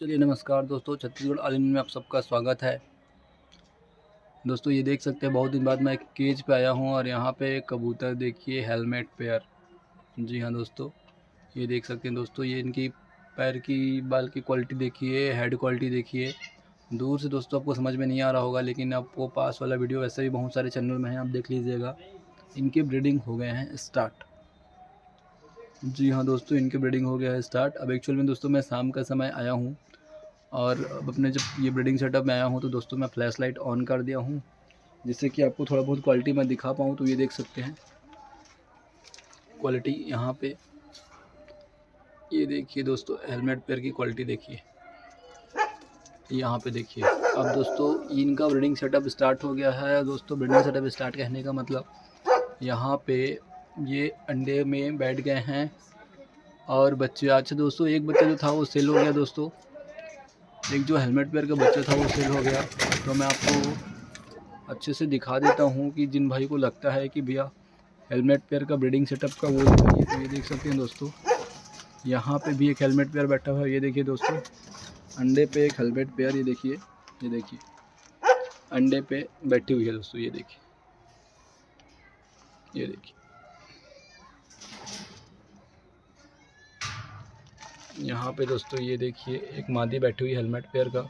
चलिए नमस्कार दोस्तों, छत्तीसगढ़ आलिम में आप सबका स्वागत है। दोस्तों ये देख सकते हैं बहुत दिन बाद मैं एक केज पे आया हूँ और यहाँ पे कबूतर देखिए हेलमेट पेयर। जी हाँ दोस्तों, ये देख सकते हैं दोस्तों, ये इनकी पैर की बाल की क्वालिटी देखिए, हेड क्वालिटी देखिए। दूर से दोस्तों आपको समझ में नहीं आ रहा होगा, लेकिन आपको पास वाला वीडियो वैसे भी बहुत सारे चैनल में है, आप देख लीजिएगा। इनके ब्रीडिंग हो गए हैं स्टार्ट। जी हाँ दोस्तों, इनके ब्रीडिंग हो गया है स्टार्ट। अब एक्चुअल में दोस्तों मैं शाम का समय आया हूँ और अब अपने जब ये ब्रीडिंग सेटअप में आया हूँ तो दोस्तों मैं फ्लैश लाइट ऑन कर दिया हूँ, जिससे कि आपको थोड़ा बहुत क्वालिटी मैं दिखा पाऊँ। तो ये देख सकते हैं क्वालिटी यहाँ पे, ये देखिए दोस्तों हेलमेट पेयर की क्वालिटी देखिए, यहाँ पे देखिए। अब दोस्तों इनका ब्रीडिंग सेटअप स्टार्ट हो गया है। दोस्तों ब्रीडिंग सेटअप स्टार्ट कहने का मतलब यहाँ पे ये अंडे में बैठ गए हैं और बच्चे। अच्छा दोस्तों, एक बच्चा जो था वो सेल हो गया दोस्तों, एक जो हेलमेट पेयर का बच्चा था वो सेल हो गया। तो मैं आपको अच्छे से दिखा देता हूँ कि जिन भाई को लगता है कि भैया हेलमेट पेयर का ब्रीडिंग सेटअप का वो दिखाइए, तो ये देख सकते हैं दोस्तों, यहाँ पे भी एक हेलमेट पेयर बैठा हुआ है। ये देखिए दोस्तों, अंडे पे एक हेलमेट पेयर, ये देखिए अंडे पे बैठी हुई है दोस्तों, ये देखिए, ये देखिए यहाँ पे दोस्तों, ये देखिए एक मादी बैठी हुई हेलमेट पेयर का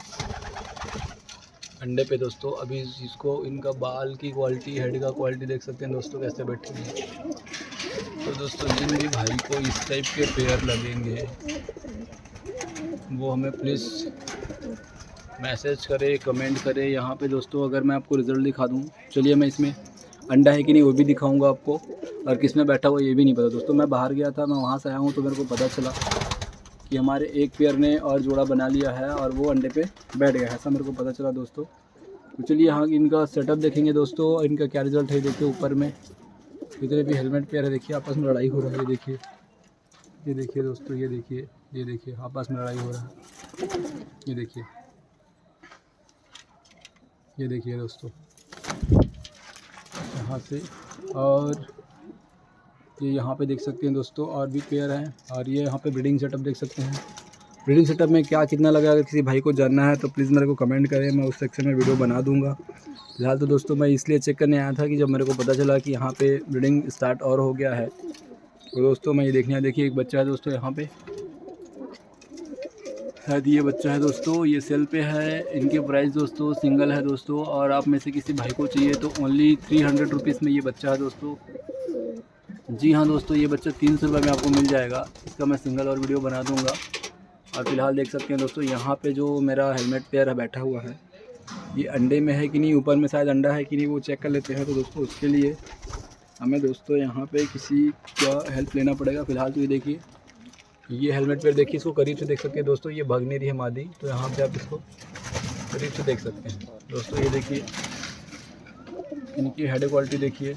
अंडे पे दोस्तों। अभी इसको इनका बाल की क्वालिटी, हेड का क्वालिटी देख सकते हैं दोस्तों कैसे बैठी हुई है। तो दोस्तों जिन भी भाई को इस टाइप के पेयर लगेंगे वो हमें प्लीज़ मैसेज करे, कमेंट करे। यहाँ पे दोस्तों अगर मैं आपको रिज़ल्ट दिखा दूँ, चलिए मैं इसमें अंडा है कि नहीं वो भी दिखाऊंगा आपको, और किस में बैठा हुआ ये भी नहीं पता दोस्तों। मैं बाहर गया था, मैं वहाँ से आया हूँ तो मेरे को पता चला कि हमारे एक पेयर ने और जोड़ा बना लिया है और वो अंडे पे बैठ गया है, ऐसा मेरे को पता चला दोस्तों। तो चलिए यहाँ इनका सेटअप देखेंगे दोस्तों, और इनका क्या रिज़ल्ट है। देखिए ऊपर में इतने भी हेलमेट पेयर है, देखिए आपस में लड़ाई हो रहा है। ये देखिए दोस्तों, ये देखिए आपस में लड़ाई हो रहा है। ये देखिए दोस्तों यहाँ से, और ये यहाँ पे देख सकते हैं दोस्तों और भी पेयर हैं। और ये यहाँ पे ब्रीडिंग सेटअप देख सकते हैं। ब्रीडिंग सेटअप में क्या कितना लगा, अगर किसी भाई को जानना है तो प्लीज़ मेरे को कमेंट करें, मैं उस सेक्शन में वीडियो बना दूंगा। फिलहाल तो दोस्तों मैं इसलिए चेक करने आया था कि जब मेरे को पता चला कि यहाँ पे ब्रीडिंग स्टार्ट और हो गया है, तो दोस्तों मैं ये देखने आया। देखिए एक बच्चा है दोस्तों यहाँ पे, शायद ये बच्चा है दोस्तों, ये सेल पे है। इनके प्राइस दोस्तों सिंगल है दोस्तों, और आप में से किसी भाई को चाहिए तो ओनली 300 रुपीज़ में ये बच्चा है दोस्तों। जी हाँ दोस्तों, ये बच्चा 300 रुपये में आपको मिल जाएगा। इसका मैं सिंगल और वीडियो बना दूंगा। और फिलहाल देख सकते हैं दोस्तों, यहाँ पे जो मेरा हेलमेट पेयर है बैठा हुआ है, ये अंडे में है कि नहीं, ऊपर में शायद अंडा है कि नहीं वो चेक कर लेते हैं। तो दोस्तों उसके लिए हमें दोस्तों यहाँ पे किसी का हेल्प लेना पड़ेगा। फिलहाल तो ये देखिए, ये हेलमेट पेयर देखिए, इसको करीब से देख सकते हैं दोस्तों, ये भाग नहीं रही है मादी, तो यहाँ पे आप इसको करीब से देख सकते हैं दोस्तों। ये देखिए इनकी हेड क्वालिटी देखिए,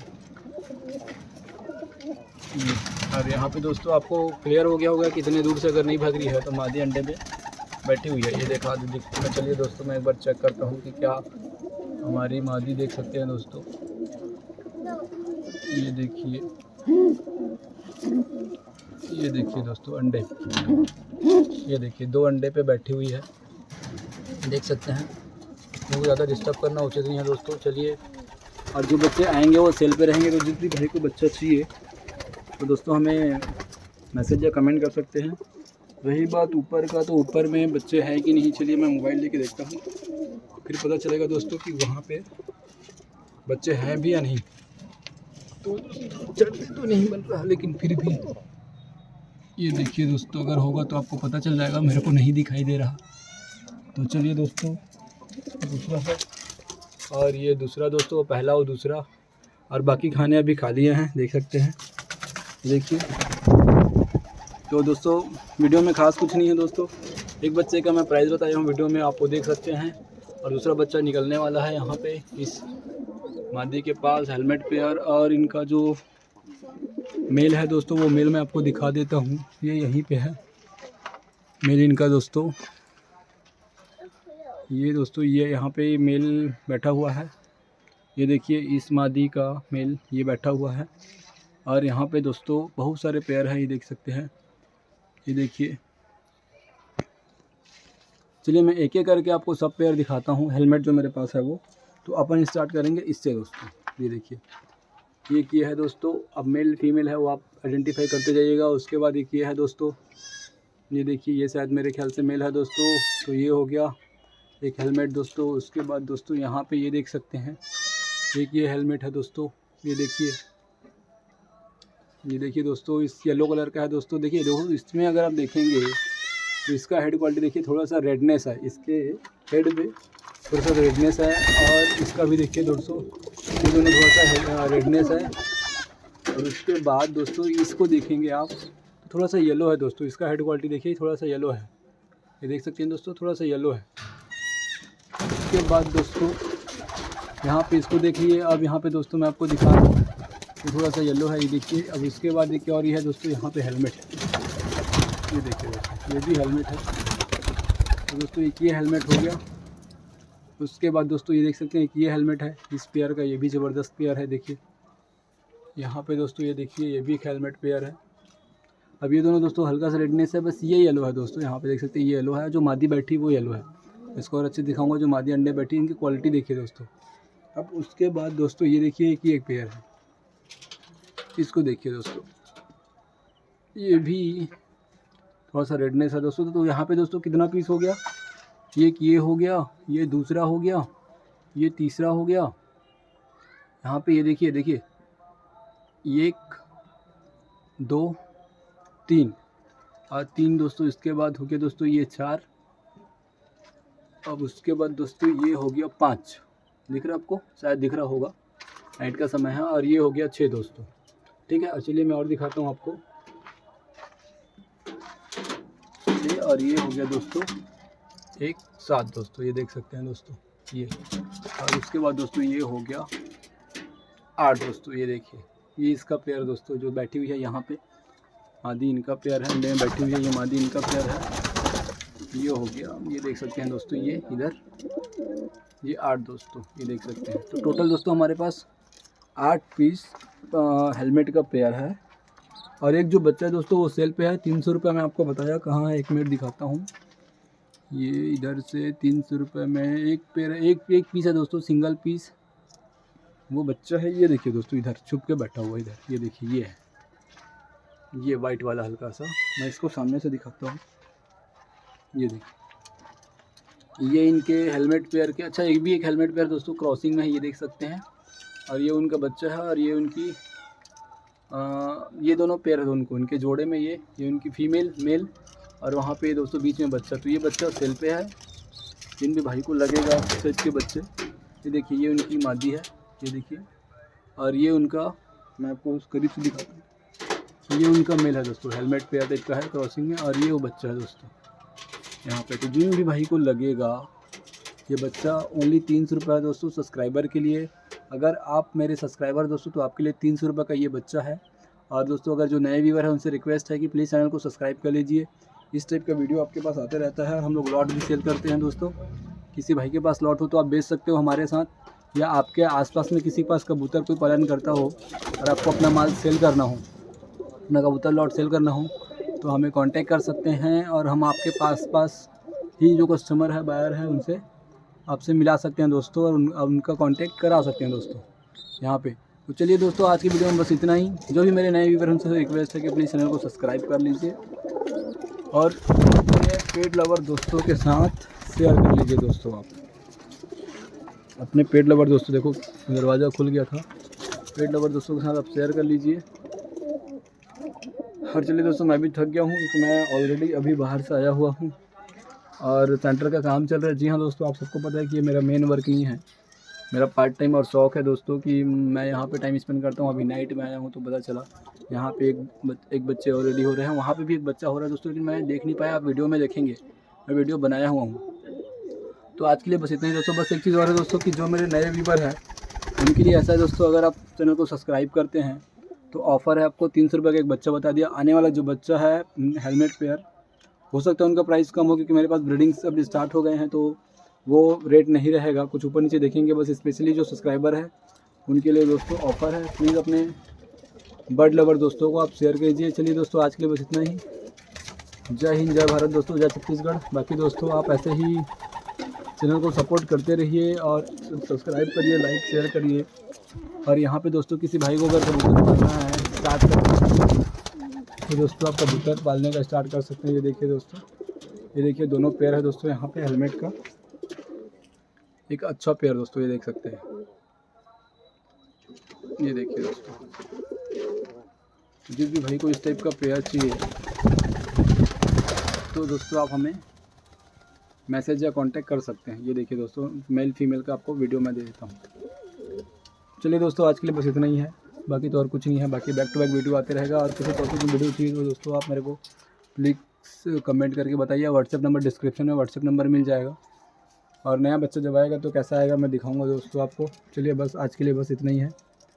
और यहाँ पे दोस्तों आपको क्लियर हो गया होगा कि इतने दूर से अगर नहीं भाग रही है तो मादी अंडे पे बैठी हुई है। ये देखा दिखती है। चलिए दोस्तों मैं एक बार चेक करता हूँ कि क्या हमारी मादी, देख सकते हैं दोस्तों, ये देखिए दोस्तों अंडे, ये देखिए 2 अंडे पे बैठी हुई है, देख सकते हैं। क्योंकि ज़्यादा डिस्टर्ब करना उचित नहीं है दोस्तों। चलिए, और जो बच्चे आएंगे वो सेल पे रहेंगे, तो जिस भी भाई को बच्चा चाहिए तो दोस्तों हमें मैसेज या कमेंट कर सकते हैं। रही बात ऊपर का, तो ऊपर में बच्चे हैं कि नहीं, चलिए मैं मोबाइल लेके देखता हूँ, फिर पता चलेगा दोस्तों कि वहाँ पे बच्चे हैं भी या नहीं। तो जल्दी तो नहीं बन रहा, लेकिन फिर भी ये देखिए दोस्तों, अगर होगा तो आपको पता चल जाएगा, मेरे को नहीं दिखाई दे रहा। तो चलिए दोस्तों दूसरा है, और ये दूसरा दोस्तों, पहला और दूसरा, और बाकी खाने अभी खा लिए हैं, देख सकते हैं। देखिए तो दोस्तों वीडियो में ख़ास कुछ नहीं है दोस्तों। एक बच्चे का मैं प्राइस बताया हूँ वीडियो में, आपको देख सकते हैं। और दूसरा बच्चा निकलने वाला है यहाँ पे इस मादी के पास हेलमेट पेयर। और इनका जो मेल है दोस्तों, वो मेल मैं आपको दिखा देता हूँ, ये यहीं पे है मेल इनका दोस्तों। ये दोस्तों ये यहाँ पे मेल बैठा हुआ है, ये देखिए इस मादी का मेल ये बैठा हुआ है। और यहाँ पे दोस्तों बहुत सारे पेयर हैं, ये देख सकते हैं। ये देखिए चलिए मैं एक एक करके आपको सब पेयर दिखाता हूँ। हेलमेट जो मेरे पास है वो, तो अपन स्टार्ट करेंगे इससे दोस्तों। ये देखिए, ये है दोस्तों। अब मेल फीमेल है वो आप आइडेंटिफाई करते जाइएगा। उसके बाद ये है दोस्तों, ये देखिए, ये शायद मेरे ख्याल से मेल है दोस्तों। तो ये हो गया एक हेलमेट दोस्तों। उसके बाद दोस्तों यहाँ पे ये देख सकते हैं, एक ये हेलमेट है दोस्तों। ये देखिए दोस्तों, इस येलो कलर का है दोस्तों। देखिए देखो, इसमें अगर आप देखेंगे तो इसका हेड क्वालिटी देखिए, थोड़ा सा रेडनेस है इसके हेड पे, थोड़ा सा रेडनेस है। और इसका भी देखिए दोस्तों, ये दोनों थोड़ा सा रेडनेस है। और उसके बाद दोस्तों इसको देखेंगे आप, थोड़ा सा येलो है दोस्तों। इसका हेड क्वालिटी देखिए, थोड़ा सा येलो है। ये देख सकते हैं दोस्तों, थोड़ा सा येलो है। उसके बाद दोस्तों यहाँ पे इसको देखिए। अब यहाँ पे दोस्तों मैं आपको दिखा रहा हूँ, ये थोड़ा सा येलो है, ये देखिए। अब इसके बाद देखिए, और ये है दोस्तों यहाँ पे हेलमेट, ये देखिए दोस्तों, ये भी हेलमेट है। तो दोस्तों एक ये हेलमेट हो गया। उसके बाद दोस्तों ये देख सकते हैं कि ये हेलमेट है इस पेयर का, ये भी ज़बरदस्त पेयर है। देखिए यहाँ पे दोस्तों, ये देखिए, ये भी एक हेलमेट पेयर है। अब ये दोनों दोस्तों हल्का सा रेडनेस है, बस ये येलो है दोस्तों। यहाँ पे देख सकते हैं ये येलो है, जो मादी बैठी वो येलो है। इसको और अच्छे दिखाऊंगा, जो मादी अंडे बैठी इनकी क्वालिटी देखिए दोस्तों। अब उसके बाद दोस्तों ये देखिए कि एक पेयर है, इसको देखिए दोस्तों, ये भी थोड़ा सा रेडनेस है दोस्तों। तो यहाँ पे दोस्तों कितना पीस हो गया, ये हो गया, ये दूसरा हो गया, ये तीसरा हो गया। यहाँ पे ये देखिए, 1 2 3 और 3 दोस्तों। इसके बाद हो गया दोस्तों ये 4। अब उसके बाद दोस्तों ये हो गया 5। दिख रहा है आपको, शायद दिख रहा होगा, नाइट का समय है। और ये हो गया 6 दोस्तों। ठीक है, चलिए मैं और दिखाता हूँ आपको। और ये हो गया दोस्तों 7 दोस्तों, ये देख सकते हैं दोस्तों ये। और उसके बाद दोस्तों ये हो गया 8 दोस्तों। ये देखिए, ये इसका पेयर दोस्तों जो बैठी हुई है यहाँ पे, मादी इनका पेयर है, अंडे में बैठी हुई है, ये मादी इनका पेयर है। ये हो गया, ये देख सकते हैं दोस्तों, ये इधर, ये 8 दोस्तों, ये देख सकते हैं। तो टोटल दोस्तों हमारे पास 8 पीस हेलमेट का पेयर है। और एक जो बच्चा है दोस्तों वो सेल पे है, 300 रुपये में आपको बताया कहाँ है, 1 मिनट दिखाता हूँ। ये इधर से 300 रुपये में एक पेयर है, एक पीस है दोस्तों, सिंगल पीस। वो बच्चा है, ये देखिए दोस्तों, इधर छुप के बैठा हुआ इधर, ये देखिए, ये है, ये वाइट वाला हल्का सा। मैं इसको सामने से दिखाता हूँ। ये देखिए, ये इनके हेलमेट पेयर के, अच्छा एक हेलमेट पेयर दोस्तों क्रॉसिंग में है, ये देख सकते हैं। और ये उनका बच्चा है, और ये उनकी ये दोनों पेयर है उनको, उनके जोड़े में ये उनकी फीमेल मेल, और वहाँ पे दोस्तों बीच में बच्चा। तो ये बच्चा सेल पे है, जिन भी भाई को लगेगा सेट के बच्चे। ये देखिए, ये उनकी मादी है, ये देखिए। और ये उनका, मैं आपको उस करीब से दिखाता हूँ, ये उनका मेल है दोस्तों, हेलमेट पेयर टाइप का है क्रॉसिंग में। और ये वो बच्चा है दोस्तों यहाँ पे। तो जिन भी भाई को लगेगा ये बच्चा, ओनली 300 रुपये है दोस्तों सब्सक्राइबर के लिए। अगर आप मेरे सब्सक्राइबर दोस्तों, तो आपके लिए 300 रुपये का ये बच्चा है। और दोस्तों अगर जो नए व्यूवर हैं उनसे रिक्वेस्ट है कि प्लीज़ चैनल को सब्सक्राइब कर लीजिए। इस टाइप का वीडियो आपके पास आते रहता है। हम लोग लॉट भी सेल करते हैं दोस्तों। किसी भाई के पास लॉट हो तो आप बेच सकते हो हमारे साथ, या आपके आसपास में किसी के पास कबूतर कोई पालन करता हो और आपको अपना माल सेल करना हो, अपना कबूतर लॉट सेल करना हो, तो हमें कांटेक्ट कर सकते हैं। और हम आपके पास ही जो कस्टमर है, बायर है, उनसे आपसे मिला सकते हैं दोस्तों, और उनका कांटेक्ट करा सकते हैं दोस्तों यहाँ पे। तो चलिए दोस्तों, आज की वीडियो में बस इतना ही। जो भी मेरे नए व्यूअर उनसे रिक्वेस्ट है कि अपने चैनल को सब्सक्राइब कर लीजिए और अपने पेट लवर दोस्तों के साथ शेयर कर लीजिए दोस्तों। आप अपने पेट लवर दोस्तों, देखो दरवाज़ा खुल गया था, पेट लवर दोस्तों के साथ आप शेयर कर लीजिए। और चलिए दोस्तों, मैं भी थक गया हूँ क्योंकि मैं ऑलरेडी अभी बाहर से आया हुआ हूँ और सेंटर का काम चल रहा है। जी हाँ दोस्तों, आप सबको पता है कि ये मेरा मेन वर्क नहीं है, मेरा पार्ट टाइम और शौक़ है दोस्तों कि मैं यहाँ पे टाइम स्पेंड करता हूँ। अभी नाइट में आया हूँ तो पता चला यहाँ पे एक बच्चे ऑलरेडी हो रहे हैं, वहाँ पे भी एक बच्चा हो रहा है दोस्तों, लेकिन मैं देख नहीं पाया। आप वीडियो में देखेंगे, मैं वीडियो बनाया हुआ हूँ। तो आज के लिए बस इतना ही दोस्तों। बस एक चीज़ और है दोस्तों कि जो मेरे नए व्यूवर हैं उनके लिए ऐसा है दोस्तों, अगर आप चैनल को सब्सक्राइब करते हैं तो ऑफ़र है आपको 300 रुपये का एक बच्चा बता दिया। आने वाला जो बच्चा है हेलमेट पेयर, हो सकता है उनका प्राइस कम हो क्योंकि मेरे पास ब्रीडिंग्स अब स्टार्ट हो गए हैं, तो वो रेट नहीं रहेगा, कुछ ऊपर नीचे देखेंगे। बस स्पेशली जो सब्सक्राइबर है उनके लिए दोस्तों ऑफ़र है। प्लीज़ अपने बर्ड लवर दोस्तों को आप शेयर कीजिए। चलिए दोस्तों, आज के लिए बस इतना ही। जय हिंद, जय भारत दोस्तों, जय छत्तीसगढ़। बाकी दोस्तों आप ऐसे ही चैनल को सपोर्ट करते रहिए और सब्सक्राइब करिए, लाइक शेयर करिए। और यहाँ पे दोस्तों किसी भाई को अगर कबूतर पालना है स्टार्ट करना, तो दोस्तों आप कबूतर पालने का स्टार्ट कर सकते हैं। ये देखिए दोस्तों, ये देखिए दोनों पेयर है दोस्तों यहाँ पे हेलमेट का, एक अच्छा पेयर दोस्तों, ये देख सकते हैं। ये देखिए दोस्तों, जिस भी भाई को इस टाइप का पेयर चाहिए तो दोस्तों आप हमें मैसेज या कांटेक्ट कर सकते हैं। ये देखिए दोस्तों, मेल फीमेल का आपको वीडियो मैं दे देता हूँ। चलिए दोस्तों, आज के लिए बस इतना ही है, बाकी तो और कुछ नहीं है। बाकी बैक टू बैक वीडियो आते रहेगा। और किसी टॉपिक में वीडियो चाहिए तो दोस्तों आप मेरे को प्लीज़ कमेंट करके बताइए। व्हाट्सएप नंबर डिस्क्रिप्शन में व्हाट्सएप नंबर मिल जाएगा। और नया बच्चा जब आएगा तो कैसा आएगा मैं दिखाऊंगा दोस्तों आपको। चलिए बस आज के लिए बस इतना ही है।